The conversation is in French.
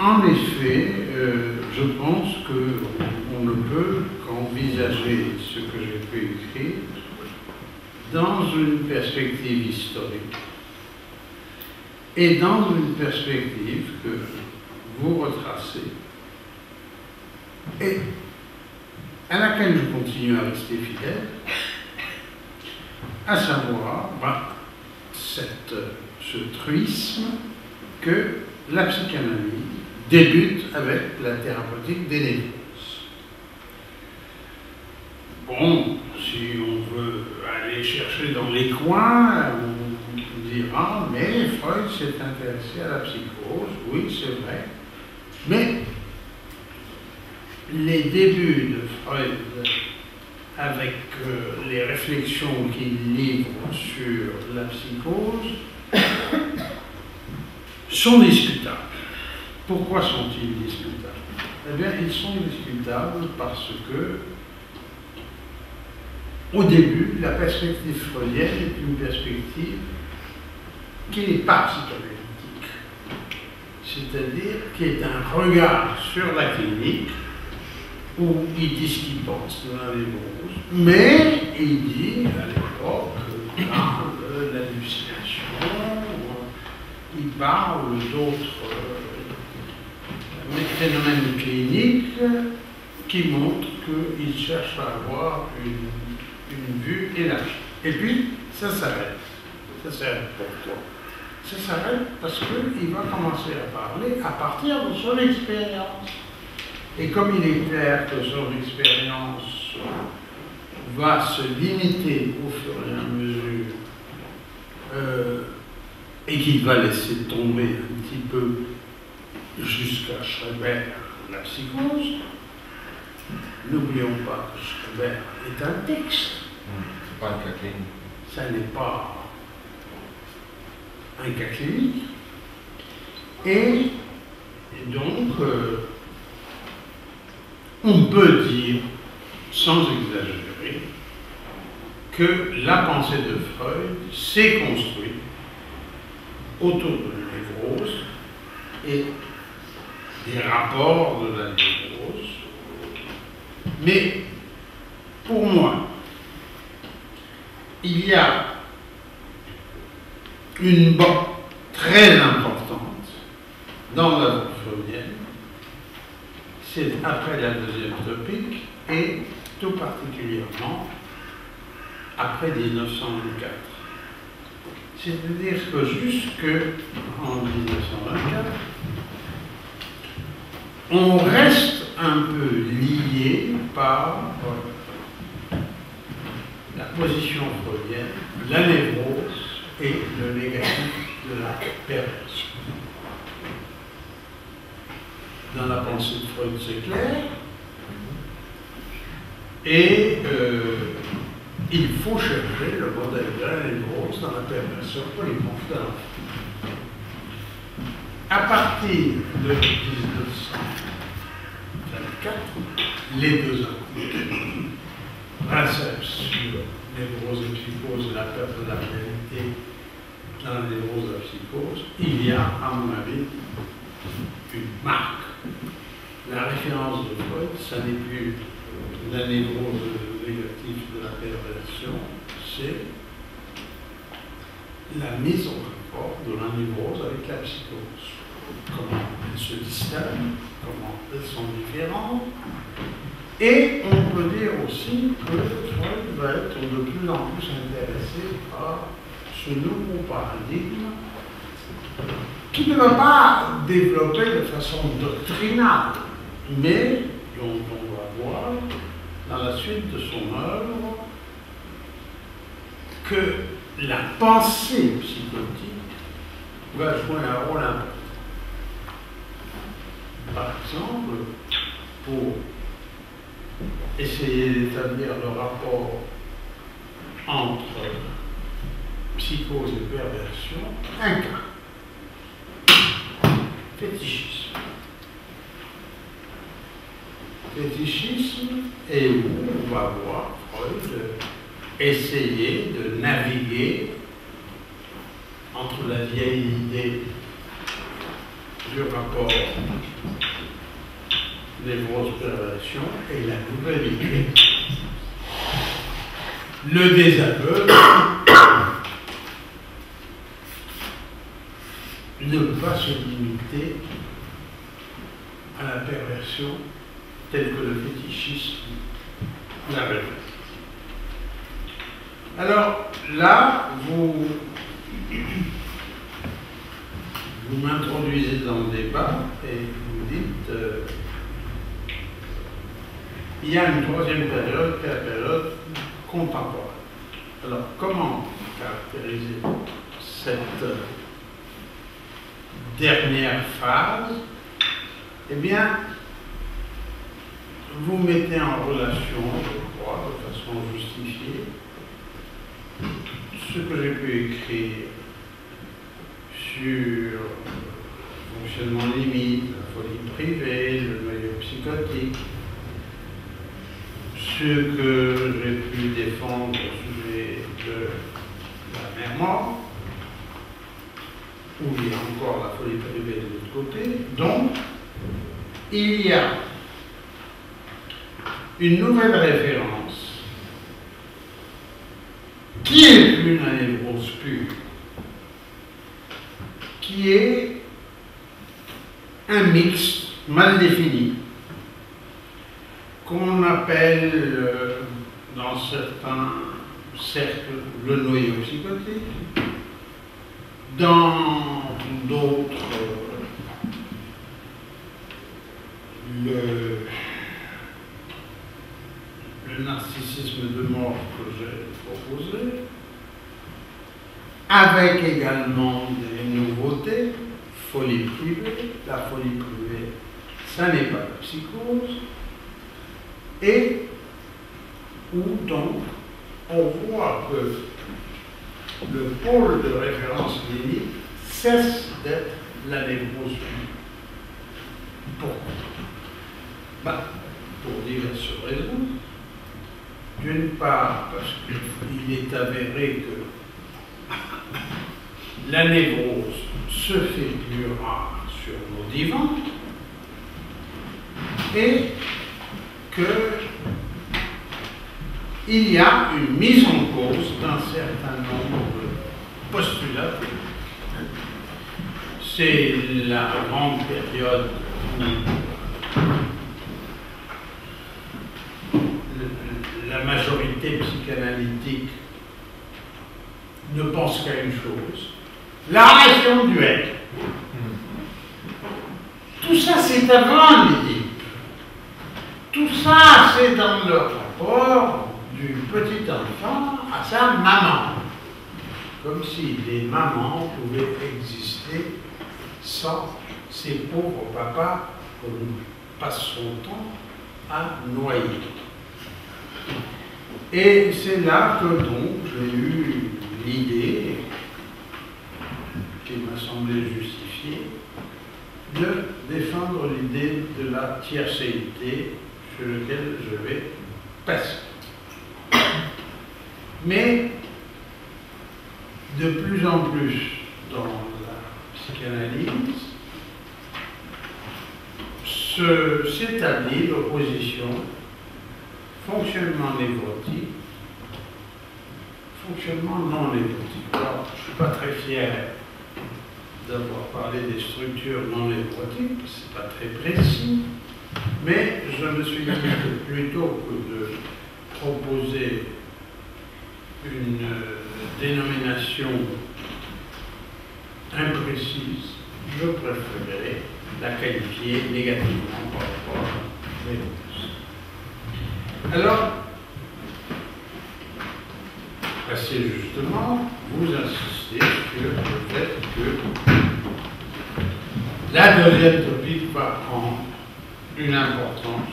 En effet, je pense qu'on ne peut qu'envisager ce que j'ai pu écrire dans une perspective historique et dans une perspective que vous retracez et à laquelle je continue à rester fidèle, à savoir ce truisme que la psychanalyse débute avec la thérapeutique des névroses. Bon, si on veut aller chercher dans les coins, on dira, mais Freud s'est intéressé à la psychose, oui, c'est vrai, mais les débuts de Freud, avec les réflexions qu'il livre sur la psychose, sont discutables. Pourquoi sont-ils discutables? Eh bien, ils sont discutables parce que, au début, la perspective freudienne est une perspective qui n'est pas psychanalytique, c'est-à-dire qui est un regard sur la clinique où il dit ce qu'il pense de la névrose, mais il dit à l'époque qu'il parle de l'hallucination, il parle d'autres phénomènes cliniques qui montrent qu'il cherche à avoir une vue élargie. Et puis, ça s'arrête. Ça s'arrête pourquoi? Ça s'arrête parce qu'il va commencer à parler à partir de son expérience. Et comme il est clair que son expérience va se limiter au fur et à mesure et qu'il va laisser tomber un petit peu jusqu'à Schreber la psychose, n'oublions pas que Schreber est un texte. C'est pas un cas clinique. Ça n'est pas un cas clinique. Et donc, on peut dire, sans exagérer, que la pensée de Freud s'est construite autour de la névrose et des rapports de la névrose. Mais pour moi, il y a une banque très importante dans l'œuvre freudienne, c'est après la deuxième topique et tout particulièrement après 1924. C'est-à-dire que jusqu'en 1924, on reste un peu lié par la position freudienne, la névrose et le négatif de la perversion. Dans la pensée de Freud, c'est clair. Et il faut chercher le modèle de la névrose dans la perversion polymorphe de l'enfant. À partir de 1924, les deux articles, Princeps sur névrose et psychose et la perte de la réalité dans la névrose et la psychose, il y a, à mon avis, une marque. La référence de Freud, ça n'est plus la névrose négative de la perversion, c'est la mise en rapport de la névrose avec la psychose. Comment elles se distinguent, comment elles sont différentes. Et on peut dire aussi que Freud va être de plus en plus intéressé par ce nouveau paradigme qui ne va pas développer de façon doctrinale, mais dont on va voir dans la suite de son œuvre que la pensée psychotique va jouer un rôle important. Par exemple, pour essayer d'établir le rapport entre psychose et perversion, un cas. Fétichisme. Fétichisme, et où on va voir Freud essayer de naviguer entre la vieille idée du rapport névrose-perversion et la nouvelle idée, le désaveu, ne pas se limiter à la perversion telle que le fétichisme la révèle. Alors là, vous m'introduisez dans le débat et vous dites il y a une troisième période qui est la période contemporaine. Alors comment caractériser cette dernière phase? Eh bien, vous mettez en relation, je crois, de façon justifiée, ce que j'ai pu écrire sur le fonctionnement limite, la folie privée, le noyau psychotique, ce que j'ai pu défendre au sujet de la mère morte, où il y a encore la folie privée de l'autre côté. Donc, il y a une nouvelle référence qui est plus la névrose pure, qui est un mix mal défini, qu'on appelle dans certains cercles le noyau psychotique, dans d'autres le narcissisme de mort que j'ai proposé, avec également des nouveautés, folie privée. La folie privée, ça n'est pas la psychose, et où donc on voit que le pôle de référence clinique cesse d'être la névrose. Pourquoi? Pour diverses raisons. D'une part, parce qu'il est avéré que la névrose se fait plus rare sur nos divans et qu'il y a une mise en cause d'un certain nombre de postulats. C'est la grande période où la majorité psychanalytique ne pense qu'à une chose, la relation duel. Tout ça, c'est avant l'Édipe. Tout ça, c'est dans le rapport du petit enfant à sa maman. Comme si les mamans pouvaient exister sans ces pauvres papas qu'on passe son temps à noyer. Et c'est là que donc j'ai eu l'idée, qui m'a semblé justifiée, de défendre l'idée de la tiercéité sur laquelle je vais passer. Mais de plus en plus dans la psychanalyse s'établit l'opposition fonctionnement névrotique, fonctionnement non névrotique. Alors, je ne suis pas très fier d'avoir parlé des structures non névrotiques, ce n'est pas très précis, mais je me suis dit que plutôt que de proposer une dénomination imprécise, je préférerais la qualifier négativement par rapport à névrose. Alors, assez justement, vous insistez sur le fait que la deuxième topique va prendre une importance